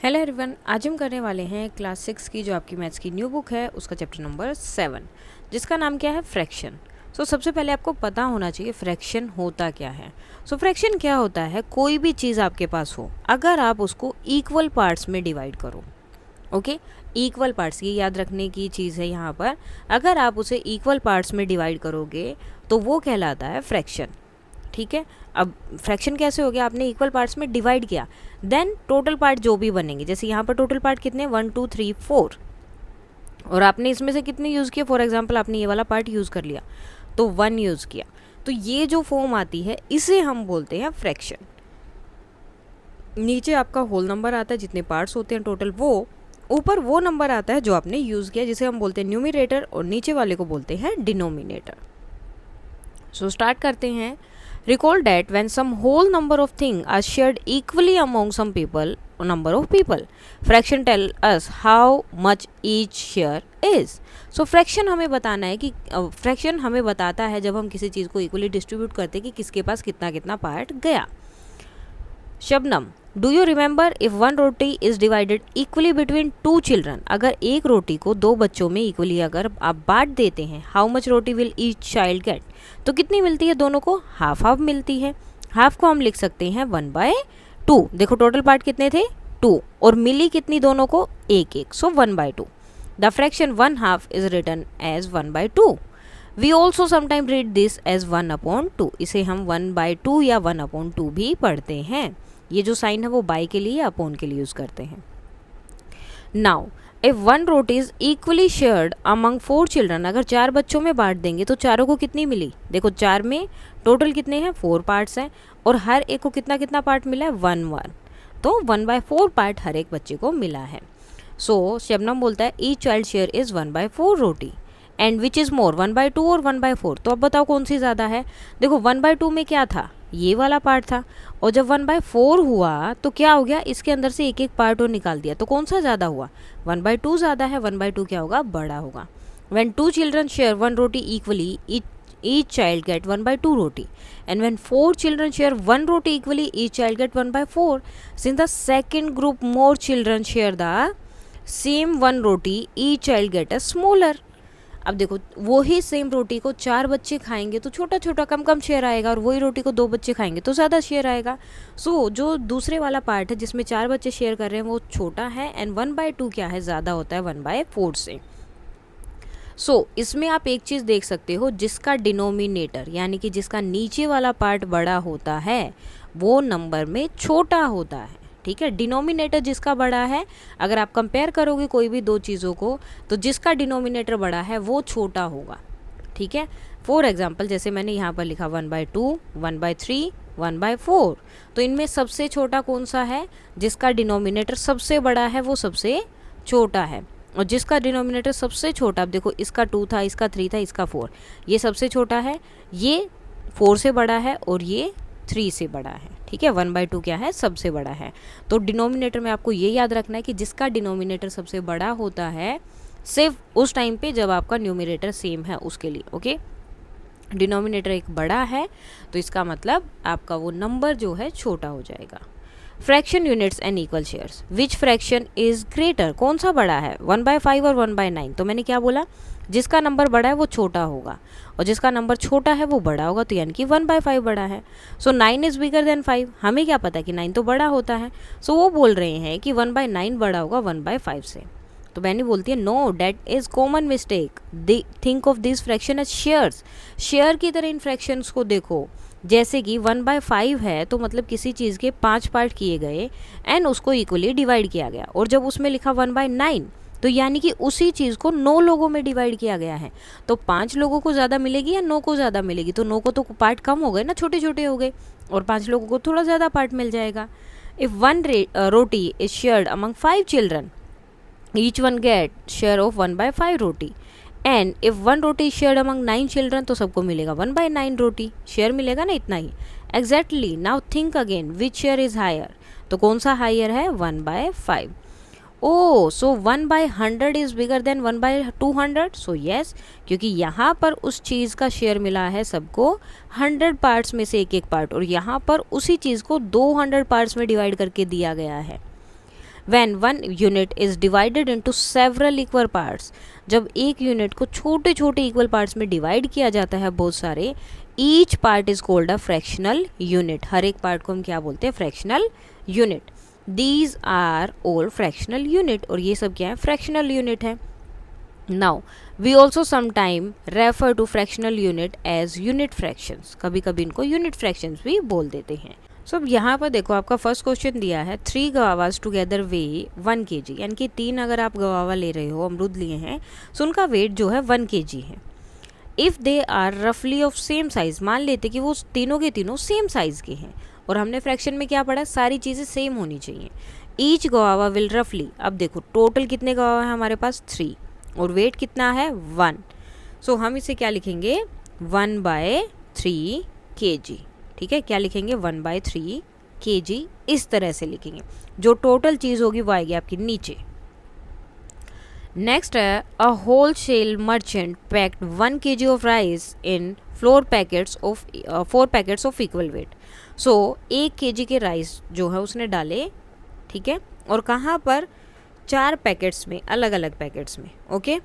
Hello everyone, आज हम करने वाले हैं क्लास 6 की जो आपकी मैथ्स की न्यू बुक है उसका चैप्टर नंबर 7 जिसका नाम क्या है फ्रैक्शन। सबसे पहले आपको पता होना चाहिए फ्रैक्शन होता क्या है। फ्रैक्शन क्या होता है, कोई भी चीज़ आपके पास हो अगर आप उसको इक्वल पार्ट्स में डिवाइड करो। ओके, इक्वल पार्ट्स, ये याद रखने की चीज़ है यहाँ पर। अगर आप उसे इक्वल पार्ट्स में डिवाइड करोगे तो वो कहलाता है फ्रैक्शन। ठीक है, अब फ्रैक्शन कैसे हो गया, आपने इक्वल पार्ट्स में डिवाइड किया, देन टोटल पार्ट जो भी बनेंगे, जैसे यहाँ पर टोटल पार्ट कितने 1 2 3 4 और आपने इसमें से कितने यूज़ किए, फॉर एग्जांपल आपने ये वाला पार्ट यूज़ कर लिया तो 1 यूज़ किया, तो ये जो फॉर्म आती है इसे हम बोलते हैं फ्रैक्शन। नीचे आपका होल नंबर आता है, जितने पार्ट्स होते हैं टोटल, वो ऊपर वो नंबर आता है जो आपने यूज़ किया, जिसे हम बोलते हैं न्यूमिनेटर, और नीचे वाले को बोलते हैं डिनोमिनेटर। स्टार्ट करते हैं। Recall that when some whole number of things are shared equally among some people or number of people, fraction tell us how much each share is. Fraction हमें बताना है कि फ्रैक्शन हमें बताता है जब हम किसी चीज़ को इक्वली डिस्ट्रीब्यूट करते हैं कि किसके पास कितना कितना पार्ट गया। Shabnam, do you remember if one roti is divided equally between 2 children, अगर एक रोटी को 2 बच्चों में इक्वली अगर आप बांट देते हैं, how much roti will each child gate, तो कितनी मिलती है, दोनों को हाफ हाफ मिलती है। हाफ को हम लिख सकते हैं 1/2। देखो टोटल पार्ट कितने थे 2 और मिली कितनी दोनों को 1 so 1/2। The fraction 1/2 is written as 1/2। We also sometime read this as 1/2, इसे हम 1/2 या 1/2 भी पढ़ते हैं। ये जो साइन है वो बाय के लिए अपॉन के लिए यूज करते हैं। Now if one roti is equally shared among 4 children, अगर 4 बच्चों में बांट देंगे तो चारों को कितनी मिली, देखो 4 में टोटल कितने हैं 4 पार्ट्स हैं और हर एक को कितना कितना पार्ट मिला है 1/1, तो 1/4 पार्ट हर एक बच्चे को मिला है। शबनम बोलता है each child share is 1/4 roti and which is more 1/2 और 1/4, तो अब बताओ कौन सी ज़्यादा है। देखो 1/2 में क्या था, ये वाला पार्ट था, और जब 1/4 हुआ तो क्या हो गया, इसके अंदर से एक एक पार्ट और निकाल दिया, तो कौन सा ज़्यादा हुआ, 1/2 ज़्यादा है, 1/2 क्या होगा, बड़ा होगा। When 2 children share 1 roti equally, each child get 1/2 roti, and when 4 children share 1 roti equally, each child get 1/4. Since the second group more children share the same 1 roti, each child get a smaller. अब देखो वही same रोटी को 4 बच्चे खाएंगे तो छोटा छोटा कम कम share आएगा, और वही रोटी को 2 बच्चे खाएंगे तो ज़्यादा शेयर आएगा। जो दूसरे वाला पार्ट है जिसमें 4 बच्चे शेयर कर रहे हैं वो छोटा है, एंड 1/2 क्या है, ज़्यादा होता है 1/4 से। इसमें आप एक चीज़ देख सकते हो, जिसका डिनोमिनेटर यानी कि जिसका नीचे वाला पार्ट बड़ा होता है वो नंबर में छोटा होता है। ठीक है, डिनोमिनेटर जिसका बड़ा है, अगर आप कंपेयर करोगे कोई भी दो चीज़ों को तो जिसका डिनोमिनेटर बड़ा है वो छोटा होगा। ठीक है, फॉर एग्जाम्पल जैसे मैंने यहाँ पर लिखा 1/2, 1/3, 1/4, तो इनमें सबसे छोटा कौन सा है, जिसका डिनोमिनेटर सबसे बड़ा है वो सबसे छोटा है, और जिसका डिनोमिनेटर सबसे छोटा, अब देखो इसका 2 था, इसका 3 था, इसका 4, ये सबसे छोटा है, ये 4 से बड़ा है और ये 3 से बड़ा है। ठीक है, 1/2 क्या है, सबसे बड़ा है। तो डिनोमिनेटर में आपको ये याद रखना है कि जिसका डिनोमिनेटर सबसे बड़ा होता है सिर्फ उस टाइम पे जब आपका न्यूमिनेटर सेम है उसके लिए। ओके, डिनोमिनेटर एक बड़ा है तो इसका मतलब आपका वो नंबर जो है छोटा हो जाएगा। Fraction units and equal shares, which fraction is greater, कौन सा बड़ा है 1/5 और 1/9, तो मैंने क्या बोला, जिसका नंबर बड़ा है वो छोटा होगा और जिसका नंबर छोटा है वो बड़ा होगा, तो यानी कि 1/5 बड़ा है। 9 इज बिगर देन 5, हमें क्या पता कि 9 तो बड़ा होता है, वो बोल रहे हैं कि 1/9 बड़ा होगा 1/5 से। तो मैंने बोलती है no, that is common mistake, think of this fraction as shares, share की तरह इन फ्रैक्शंस को देखो। जैसे कि 1/5 है तो मतलब किसी चीज़ के 5 पार्ट किए गए एंड उसको इक्वली डिवाइड किया गया, और जब उसमें लिखा 1/9 तो यानी कि उसी चीज़ को 9 लोगों में डिवाइड किया गया है, तो 5 लोगों को ज़्यादा मिलेगी या 9 को ज़्यादा मिलेगी, तो 9 को तो पार्ट कम हो गए ना, छोटे छोटे हो गए, और 5 लोगों को थोड़ा ज़्यादा पार्ट मिल जाएगा। If one roti is shared among 5 children, each one get share of 1/5 roti, and if 1 roti shared among 9 children, तो सबको मिलेगा 1/9 रोटी, शेयर मिलेगा ना इतना ही। Exactly, now think again which share is higher, तो कौन सा हायर है 1/5। So 1/100 is bigger than 1/200, so yes, क्योंकि यहाँ पर उस चीज़ का शेयर मिला है सबको 100 पार्ट्स में से एक एक पार्ट, और यहाँ पर उसी चीज़ को 200 पार्ट्स में डिवाइड करके दिया गया है। When one unit is divided into several equal parts, जब एक यूनिट को छोटे छोटे इक्वल पार्ट्स में डिवाइड किया जाता है बहुत सारे, each part is called a fractional unit, हर एक पार्ट को हम क्या बोलते हैं, fractional unit. These are all fractional unit, और ये सब क्या है, फ्रैक्शनल यूनिट है। नाउ वी ऑल्सो समाइम refer to fractional unit as unit fractions, कभी कभी इनको यूनिट फ्रैक्शंस भी बोल देते हैं। सो अब यहाँ पर देखो आपका फर्स्ट क्वेश्चन दिया है 3 गवावास टुगेदर वे 1 kg, यानी कि 3 अगर आप गवावा ले रहे हो, अमरूद लिए हैं, सो उनका वेट जो है 1 kg है। इफ़ दे आर रफली ऑफ सेम साइज, मान लेते कि वो तीनों के तीनों सेम साइज के हैं, और हमने फ्रैक्शन में क्या पढ़ा, सारी चीज़ें सेम होनी चाहिए। ईच गवावा विल रफली, अब देखो टोटल कितने गवावा है हमारे पास 3, और वेट कितना है 1, सो हम इसे क्या लिखेंगे 1/3 kg, ठीक है, क्या लिखेंगे 1/3 kg, इस तरह से लिखेंगे। जो टोटल चीज़ होगी वो आएगी आपकी नीचे। नेक्स्ट है a wholesale merchant packed 1 kg of rice in 4 packets of equal weight. So 1 kg के राइस जो है उसने डाले, ठीक है, और कहाँ पर, 4 पैकेट्स में, अलग अलग पैकेट्स में, ओके।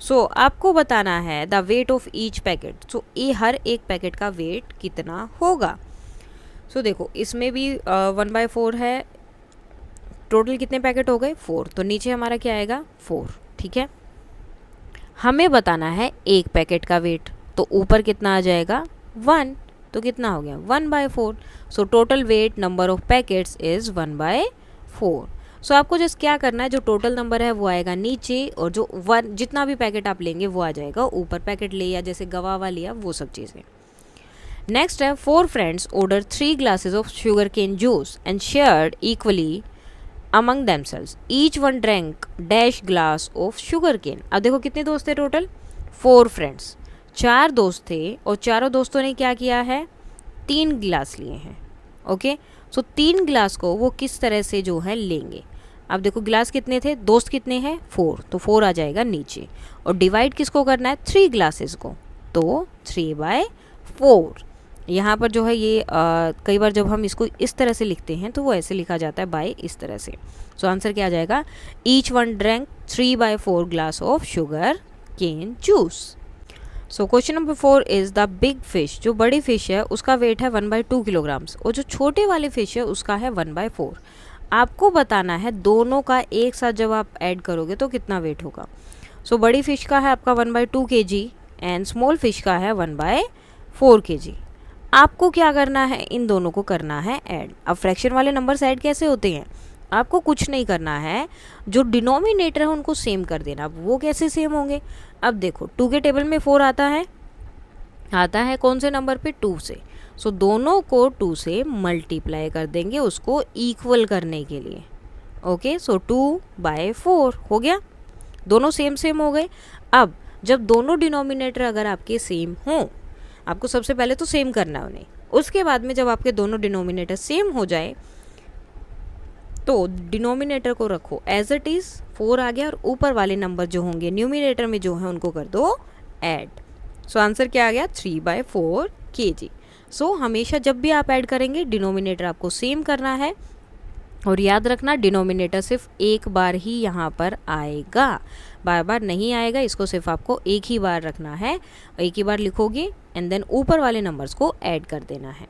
सो आपको बताना है the weight of each packet, so ये हर एक पैकेट का वेट कितना होगा। सो देखो इसमें भी 1/4 है, टोटल कितने पैकेट हो गए 4, तो नीचे हमारा क्या आएगा 4, ठीक है। हमें बताना है एक पैकेट का वेट, तो ऊपर कितना आ जाएगा 1, तो कितना हो गया 1/4, so total weight number of packets is 1/4। सो आपको जस्ट क्या करना है, जो टोटल नंबर है वो आएगा नीचे, और जो 1 जितना भी पैकेट आप लेंगे वो आ जाएगा ऊपर, पैकेट ले या जैसे गवावा लिया वो सब चीज़ें। नेक्स्ट है 4 friends order 3 glasses of sugarcane juice and shared equally among themselves, each one drank dash glass of sugarcane. अब देखो कितने दोस्त थे टोटल, 4 फ्रेंड्स, 4 दोस्त थे, और चारों दोस्तों ने क्या किया है, 3 गिलास लिए हैं, ओके। सो 3 गिलास को वो किस तरह से जो है लेंगे। अब देखो गिलास कितने थे, दोस्त कितने हैं 4, तो 4 आ जाएगा नीचे, और डिवाइड किसको करना है 3 ग्लासेस को, तो 3/4। यहाँ पर जो है ये कई बार जब हम इसको इस तरह से लिखते हैं तो वो ऐसे लिखा जाता है बाय इस तरह से। सो आंसर क्या आ जाएगा, each one drank 3/4 glass of sugarcane juice. So question number 4 is the big fish, जो बड़ी फिश है उसका वेट है 1/2 किलोग्राम्स, और जो छोटे वाले फिश है उसका है 1/4। आपको बताना है दोनों का एक साथ जब आप ऐड करोगे तो कितना वेट होगा। सो बड़ी फिश का है आपका 1/2 kg एंड स्मॉल फिश का है 1/4 kg। आपको क्या करना है, इन दोनों को करना है ऐड। अब फ्रैक्शन वाले नंबर्स ऐड कैसे होते हैं, आपको कुछ नहीं करना है, जो डिनोमिनेटर है उनको सेम कर देना। अब वो कैसे सेम होंगे, अब देखो 2 के टेबल में 4 आता है कौन से नंबर पे 2 से, सो दोनों को 2 से मल्टीप्लाई कर देंगे उसको इक्वल करने के लिए, ओके। सो 2/4 हो गया, दोनों सेम सेम हो गए। अब जब दोनों डिनोमिनेटर अगर आपके सेम हों, आपको सबसे पहले तो सेम करना है उन्हें, उसके बाद में जब आपके दोनों डिनोमिनेटर सेम हो जाए तो डिनोमिनेटर को रखो एज इट इज़, 4 आ गया, और ऊपर वाले नंबर जो होंगे न्यूमिनेटर में जो है उनको कर दो ऐड। सो आंसर क्या आ गया 3/4 kg। सो हमेशा जब भी आप ऐड करेंगे डिनोमिनेटर आपको सेम करना है, और याद रखना डिनोमिनेटर सिर्फ एक बार ही यहाँ पर आएगा, बार बार नहीं आएगा, इसको सिर्फ आपको एक ही बार रखना है, एक ही बार लिखोगे एंड देन ऊपर वाले नंबर्स को ऐड कर देना है।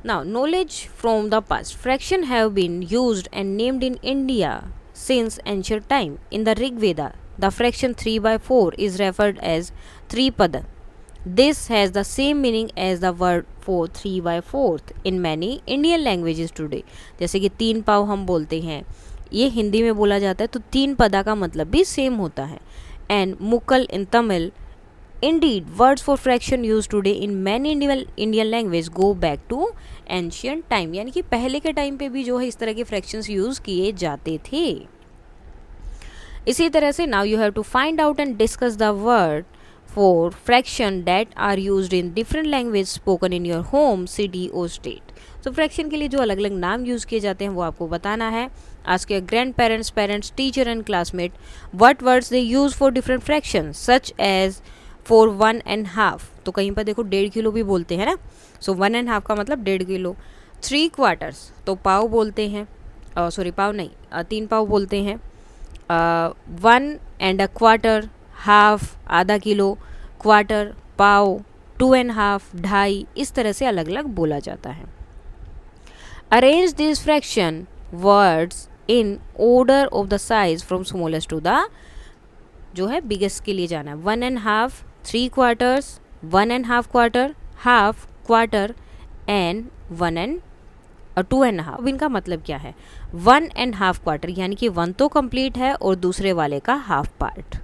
Now knowledge from the past, fraction have been used and named in India since ancient time. In the Rigveda the fraction 3/4 is referred as tripad. This has the same meaning as the word for 3/4 in many Indian languages today। जैसे कि 3 पाव हम बोलते हैं, ये हिंदी में बोला जाता है, तो 3 पदा का मतलब भी सेम होता है। And मुक्कल in Tamil, indeed words for fraction used today in many Indian language go back to ancient time। यानी कि पहले के टाइम पे भी जो है इस तरह के फ्रैक्शंस यूज़ किए जाते थे। इसी तरह से now you have to find out and discuss the word for fraction that are used in different language spoken in your home, city or state। तो फ्रैक्शन के लिए जो अलग अलग नाम यूज़ किए जाते हैं वो आपको बताना है। Ask your grandparents, parents, teacher and classmate what words they use for different fraction such as for 1.5। तो कहीं पर देखो 1.5 किलो भी बोलते हैं ना, सो 1.5 का मतलब 1.5 किलो। 3 क्वार्टर्स तो पाव बोलते हैं, सॉरी पाव नहीं, 3 पाव बोलते हैं, 1 1/4, हाफ आधा किलो, क्वार्टर पाव, 2.5 ढाई, इस तरह से अलग अलग बोला जाता है। Arrange this fraction words in order of the size from smallest to the, जो है बिगेस्ट के लिए जाना है, 1.5, 3/4, 1.5 क्वार्टर, हाफ क्वार्टर एंड 2.5। अब इनका मतलब क्या है, 1.5 क्वार्टर यानी कि 1 तो कंप्लीट है और दूसरे वाले का हाफ पार्ट।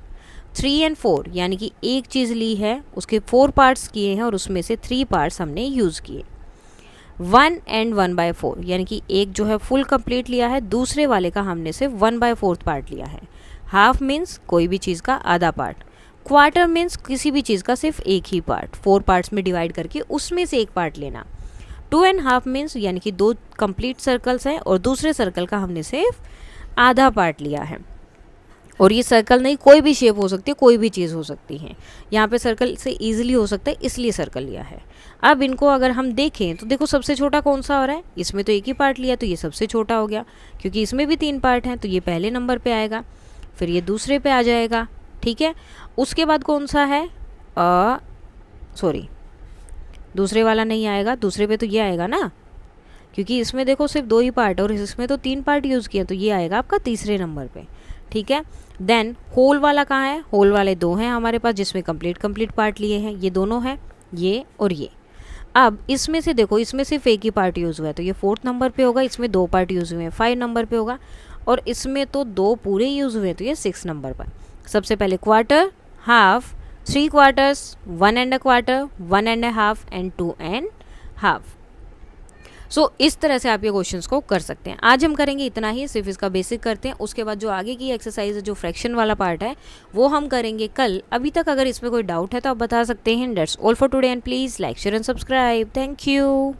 3 और 4 यानी कि एक चीज़ ली है, उसके 4 पार्ट्स किए हैं और उसमें से 3 पार्ट्स हमने यूज़ किए। 1 और 1/4 यानी कि एक जो है फुल कंप्लीट लिया है, दूसरे वाले का हमने सिर्फ 1/4 पार्ट लिया है। हाफ मीन्स कोई भी चीज़ का आधा पार्ट, क्वार्टर मीन्स किसी भी चीज़ का सिर्फ एक ही पार्ट, 4 पार्ट्स में डिवाइड करके उसमें से एक पार्ट लेना। 2.5 मीन्स यानी कि 2 कंप्लीट सर्कल्स हैं और दूसरे सर्कल का हमने सिर्फ आधा पार्ट लिया है। और ये सर्कल नहीं, कोई भी शेप हो सकती है, कोई भी चीज़ हो सकती है, यहाँ पे सर्कल से ईजिली हो सकता है इसलिए सर्कल लिया है। अब इनको अगर हम देखें तो देखो सबसे छोटा कौन सा हो रहा है, इसमें तो एक ही पार्ट लिया तो ये सबसे छोटा हो गया, क्योंकि इसमें भी 3 पार्ट हैं तो ये पहले नंबर पे आएगा, फिर ये दूसरे पे आ जाएगा, ठीक है। उसके बाद कौन सा है, सॉरी दूसरे वाला नहीं आएगा, दूसरे पे तो ये आएगा ना, क्योंकि इसमें देखो सिर्फ 2 ही पार्ट और इसमें तो 3 पार्ट यूज़ किया, तो ये आएगा आपका तीसरे नंबर पे, ठीक है। देन होल वाला कहाँ है, होल वाले 2 हैं हमारे पास जिसमें कंप्लीट पार्ट लिए हैं, ये दोनों हैं, ये और ये। अब इसमें से देखो, इसमें सिर्फ एक ही पार्ट यूज़ हुआ है तो ये 4th नंबर पे होगा, इसमें 2 पार्ट यूज़ हुए हैं 5 नंबर पे होगा, और इसमें तो 2 पूरे यूज़ हुए तो ये 6 नंबर पर। सबसे पहले क्वार्टर, हाफ, 3 क्वार्टर्स, 1 1/4, 1.5 एंड 2.5। सो इस तरह से आप ये क्वेश्चंस को कर सकते हैं। आज हम करेंगे इतना ही, सिर्फ इसका बेसिक करते हैं, उसके बाद जो आगे की एक्सरसाइज है, जो फ्रैक्शन वाला पार्ट है, वो हम करेंगे कल। अभी तक अगर इसमें कोई डाउट है तो आप बता सकते हैं। That's all for today and please like share and subscribe. Thank you.